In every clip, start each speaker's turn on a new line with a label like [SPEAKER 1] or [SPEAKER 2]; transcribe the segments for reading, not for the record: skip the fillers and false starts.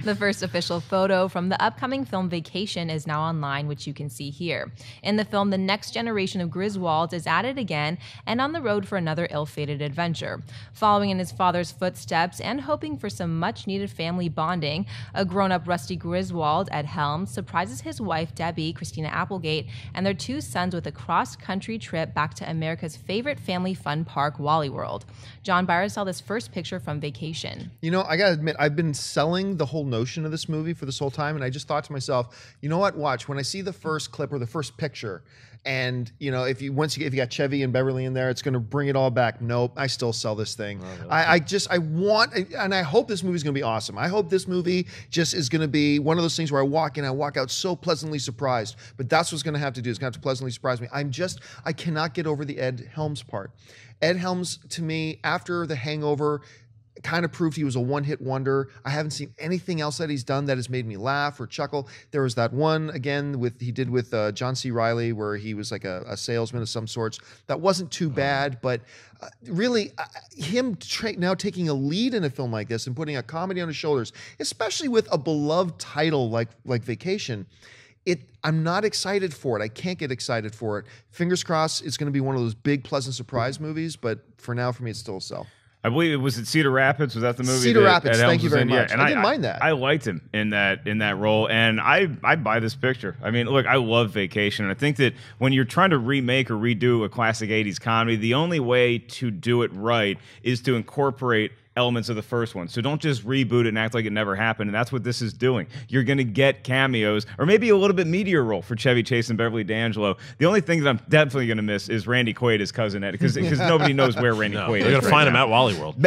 [SPEAKER 1] The first official photo from the upcoming film Vacation is now online, which you can see here. In the film, the next generation of Griswolds is at it again and on the road for another ill-fated adventure. Following in his father's footsteps and hoping for some much-needed family bonding, a grown-up Rusty Griswold at Helms surprises his wife, Debbie, Christina Applegate, and their two sons with a cross-country trip back to America's favorite family fun park, Walley World. John Byers saw this first picture from Vacation.
[SPEAKER 2] You know, I gotta admit, I've been selling the whole notion of this movie for this whole time, and I just thought to myself, you know what, watch, when I see the first clip or the first picture, and you know, if you got Chevy and Beverly in there, it's gonna bring it all back. Nope, I still sell this thing. I want, and I hope this movie's gonna be awesome. I hope this movie just is gonna be one of those things where I walk in, I walk out so pleasantly surprised. But that's what's gonna have to do, is gonna have to pleasantly surprise me. I cannot get over the Ed Helms part. Ed Helms, to me, after The Hangover, kind of proved he was a one-hit wonder. I haven't seen anything else that he's done that has made me laugh or chuckle. There was that one, again, he did with John C. Reilly, where he was like a salesman of some sorts. That wasn't too bad, but really, him now taking a lead in a film like this and putting a comedy on his shoulders, especially with a beloved title like Vacation, I'm not excited for it. I can't get excited for it. Fingers crossed it's going to be one of those big, pleasant surprise movies, but for now, for me, it's still a sell.
[SPEAKER 3] I believe it was at Cedar Rapids. Was that the movie?
[SPEAKER 2] Cedar Rapids. Thank you very much.
[SPEAKER 3] Yeah, and
[SPEAKER 2] I didn't mind that.
[SPEAKER 3] I liked him in that role, and I buy this picture. I mean, look, I love Vacation, and I think that when you're trying to remake or redo a classic '80s comedy, the only way to do it right is to incorporate elements of the first one. So don't just reboot it and act like it never happened. And that's what this is doing. You're going to get cameos, or maybe a little bit meatier role for Chevy Chase and Beverly D'Angelo. The only thing that I'm definitely going to miss is Randy Quaid as Cousin Ed, because nobody knows where Randy Quaid is.
[SPEAKER 4] They're going to find him at Walley World.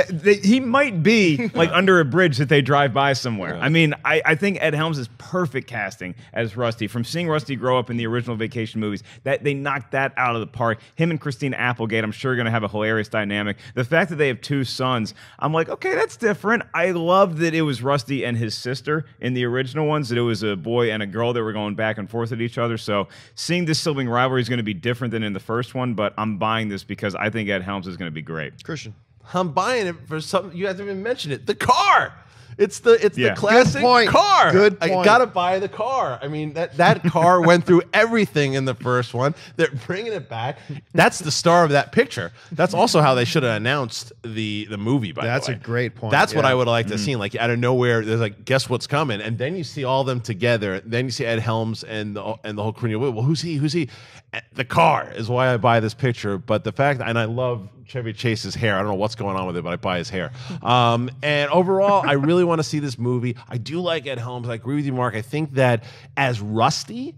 [SPEAKER 3] He might be like under a bridge that they drive by somewhere. Yeah. I mean, I think Ed Helms is perfect casting as Rusty. From seeing Rusty grow up in the original Vacation movies, that they knocked that out of the park. Him and Christina Applegate, I'm sure, are going to have a hilarious dynamic. The fact that they have two sons, I'm like, okay, that's different. I love that it was Rusty and his sister in the original ones, that it was a boy and a girl that were going back and forth at each other. So seeing this sibling rivalry is going to be different than in the first one, but I'm buying this because I think Ed Helms is going to be great.
[SPEAKER 2] Christian.
[SPEAKER 4] I'm buying it for something you haven't even mentioned it. The car. It's the classic car.
[SPEAKER 2] Good point.
[SPEAKER 4] I gotta buy the car. I mean, that car went through everything in the first one. They're bringing it back. That's the star of that picture. That's also how they should have announced the movie. By the way,
[SPEAKER 2] that's a great point.
[SPEAKER 4] That's what I would like to have seen. Like out of nowhere, there's like, guess what's coming, and then you see all of them together. Then you see Ed Helms and the whole crew. Well, who's he? Who's he? The car is why I buy this picture. But the fact, and I love Chevy Chase's hair. I don't know what's going on with it, but I buy his hair. And overall, I really want to see this movie. I do like Ed Helms. I agree with you, Mark. I think that as Rusty,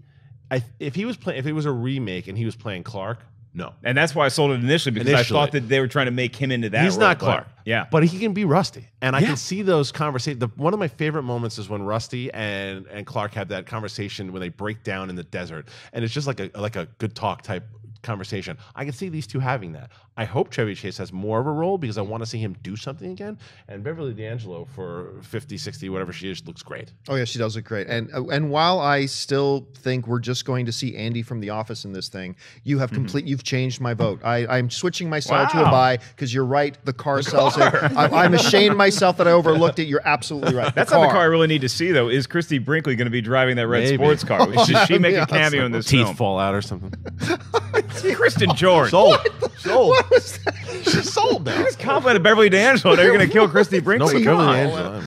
[SPEAKER 4] if it was a remake and he was playing Clark, no.
[SPEAKER 3] And that's why I sold it initially, because I thought that they were trying to make him into that.
[SPEAKER 4] He's
[SPEAKER 3] role,
[SPEAKER 4] not Clark.
[SPEAKER 3] Yeah.
[SPEAKER 4] But he can be Rusty. And I can see those conversations. One of my favorite moments is when Rusty and Clark have that conversation when they break down in the desert. And it's just like a good talk type conversation. I can see these two having that. I hope Chevy Chase has more of a role because I want to see him do something again. And Beverly D'Angelo for 50, 60, whatever she is, looks great.
[SPEAKER 2] Oh yeah, she does look great. And while I still think we're just going to see Andy from The Office in this thing, you have you've changed my vote. I'm switching my sell to a buy because you're right. The car sells it. I'm ashamed myself that I overlooked it. You're absolutely right.
[SPEAKER 3] That's not the car I really need to see though. Is Christy Brinkley going to be driving that red sports car? Should she make a cameo in this film?
[SPEAKER 4] Teeth fall out or something.
[SPEAKER 3] Kristen George.
[SPEAKER 4] Sold.
[SPEAKER 2] What was that?
[SPEAKER 4] She's sold now.
[SPEAKER 3] You just complimented Beverly D'Angelo. Now you're going to kill Christy Brinkley.
[SPEAKER 4] No, but Beverly D'Angelo.